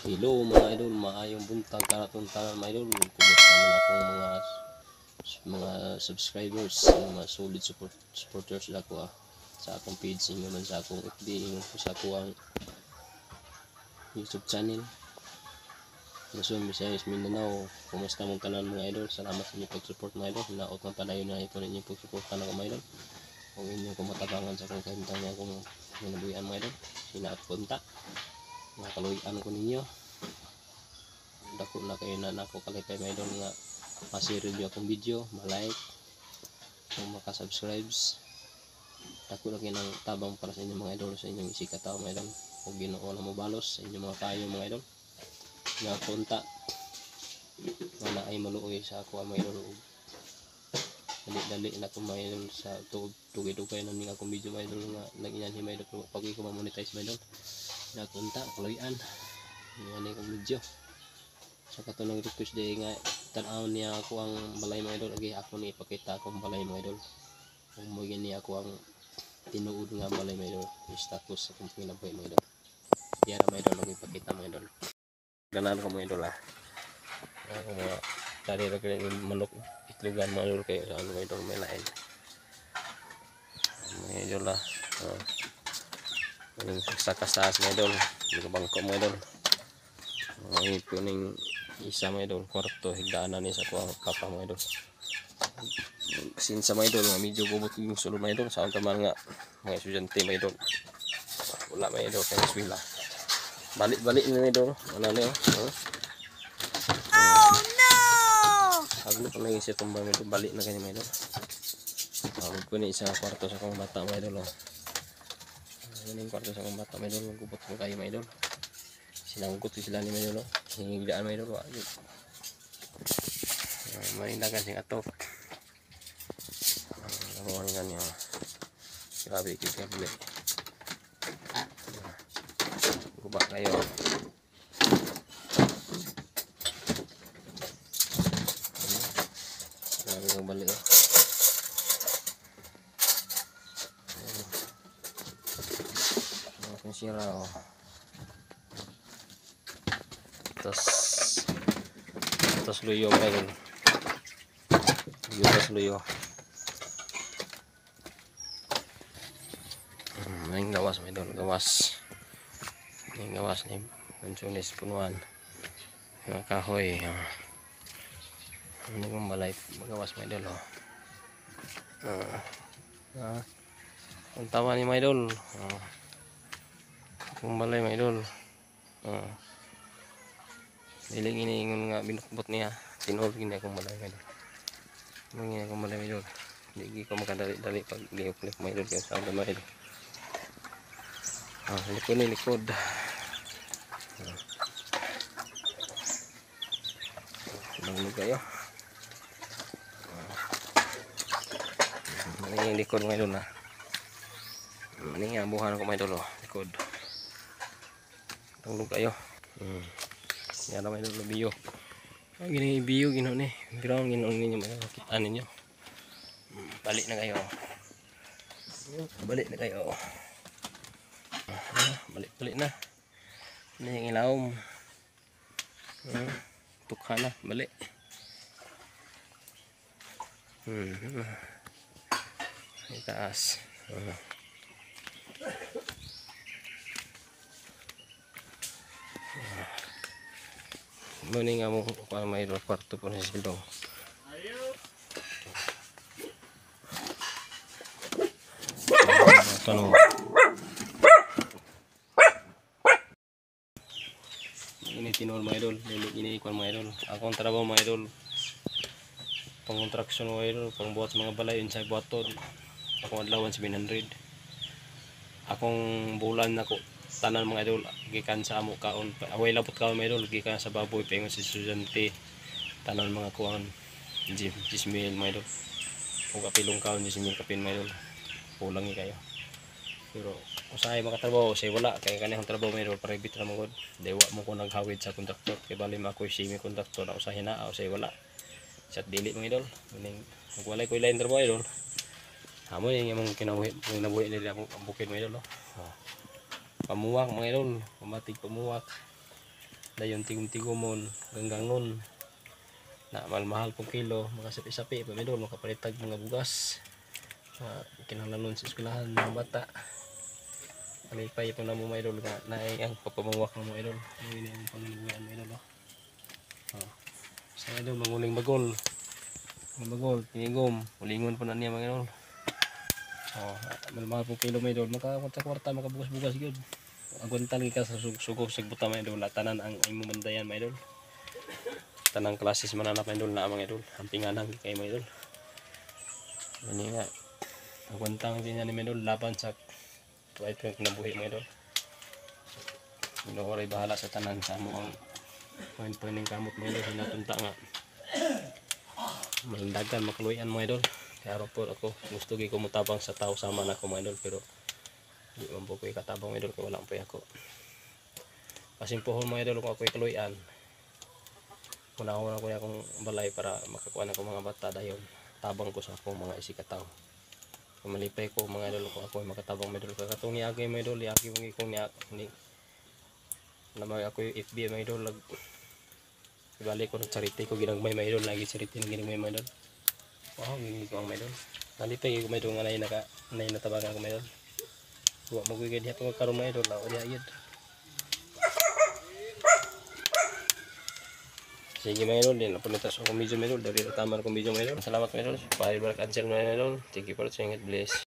Hello mga idol, maayong buntag kanatuntanan mga idol. Kumusta man akong mga subscribers, mga solid supporters ako sa akong page inyo man sa akong FB inyo sa akong YouTube channel. Luzon, Visayas, Mindanao. Kumusta mong tanan mga idol? Salamat sa inyong pag-support mga idol. Naot ng padayon na ito ninyong pag-supportan ako mga idol. Kung inyong kumatabangan sa akong kahintang niya akong hinabuyan mga idol. Hinaat punta. Nakaluyan ko ninyo. Dako na kayo na nako kalipay mga idol nga masi-review akong video, ma-like, kung maka-subscribes. Dako na kayo ng tabang para sa inyong mga idol, sa inyong isikataw mga idol. Kung Ginoo lang mo balos sa inyong mga kayo mga idol. Nga punta wala ay maluoy sa ako mga idol. Dali-dali na ko mga idol sa tugay-tugay na ning akong video mga idol nga nag-inanhi mga idol pag ko ma-monetize mga idol. Nga punta kaluyan. Yan akong video. Sa katulong request day nga tan-aw niya ako ang balay mga idol, agi ako ni ipakita akong balay mga idol. Kung mo gani ako ang tinuod nga balay mga idol, status sa akong kinabuhi mga idol. Diyan mga idol ako ipakita mga idol. Ganan ko mga idol ako mga dari ra kay manok itlogan mga idol kay ano mga idol may lain. Mga idol sa kastas mga idol, di bangko mga idol. Mga ipon isa mga idol, kwarto, higdaanan ni sa kuha papa mga idol. Sinsa mga idol, nga medyo gubot yung sulod mga idol, saan taman nga mga estudyante mga idol. Wala mga idol, kaya eswila. Balik-balik na mga idol, ano na yun? Oh no! Sabi na pa nang isip kong mga idol, balik na kanya mga idol. Huwag ko na isang kwarto sa kong bata mga idol. Yan yung kwarto sa kong bata mga idol, gubot ko kayo mga idol. Sinanggot ko sila ni mga idol. Hingigdaan mga idol. Marindagan sing atok. Nakuha nga niya. Grabe ikikabli. Guba kayo. Grabe kong balik. Ang sira Tapos luyo mga idol. Luyo. Maling gawas mga idol. Maling gawas ni Bunsunis punuan. Mga kahoy. Ano kong balay magawas mga idol. Ang tawa ni mga idol. Kung balay mga idol. Dilig iniingon nga binukbot niya. Tinulog niya akong balay mga idol. Mangin akong balay mga idol. Hindi ko makadali-dali pag liok-liok mga idol. Kaya saan mga idol. Likod. Banglo kayo. Ano yung likod mga idol ano yung buhan ako mga idol likod. Banglo kayo. Yan naman idol biyo. Gini biyo gino ni. Ground gino ninyo makita ninyo. Balik na kayo. Balik na. Ini yang ilawom. Tukha na balik. Ini taas. Muni nga mo para may kwarto po sa silong. Tanong. Ini tinol mga idol, ini ikon mga idol. Akong trabaho mga idol. Pang-contraction mga idol, pang-buhat sa mga balay inside buhaton. Akong adlawan 700. Akong bulan nako tanan mga idol gikan sa amo kaon away labot kaon mga idol gikan sa baboy paingon si estudyante tanan mga kuan 10,000 mga idol ug kapilong kaon 10,000 kapin mga idol kulang kayo pero usahay makatrabaho say wala kay kanihang trabaho mga idol private ra mo gud dewa mo ko naghawid sa kontraktor kay bali ako semi kontraktor na usahay na o say wala sa dili mga idol muning walay ko lain trabaho idol amo yung imong kinabuhi nila ang bukid mga idol pamuwak mga idol, pamatig pamuwak dayon tigom-tigomon ganggangon na mahal pong kilo makasapi-sapi pa idol makapalitag mga bugas kinahanglan sa eskwelahan mga bata alipay ito na mo mga idol na ang papamawak ng mga idol ini ang pangaluan mga idol sa idol manguling bagol tinigom ulingon po na niya mga idol mahal pong kilo mga idol makakwarta makabugas-bugas yun agwantan ka sa sugog sigbuta mga idol tanan ang imong mandayan mga idol tanang klases mananap mga idol na mga idol hampinganang kay mga idol ini nga agwantang din yan mga idol laban sa tuwait ko kinabuhi mga idol Ginoo ray bahala sa tanan sa amo ang point-pointing kamot mga idol hinatunta nga malandagan makaluyan mga idol kaya po ako gusto gi ko mutabang sa tao sama na ko mga idol pero di man po ko ikatabang mga idol kay wala po ako kasing pohon mga idol kung ako kaluyan una-una ko akong balay para makakuha na ko mga bata dayon tabang ko sa akong mga isikataw kung malipay ko mga idol ko ako makatabang mga idol kakatong ni agay mga idol iagi mga ikong ni namay ako yung FB mga idol ibalik ko ng charity ko ginagmay mga idol lagi charity ng ginagmay mga idol wow gini ko ang mga idol nalipay ko mga idol nga nay natabangan ko mga idol huwag magwigay diha pang karon mga idol o diha yun. Sige mga idol, din napunitas ako medyo mga idol, dari rataman ko medyo mga idol. Salamat mga idol, pahil balik answer mga idol. Thank you for watching, God bless.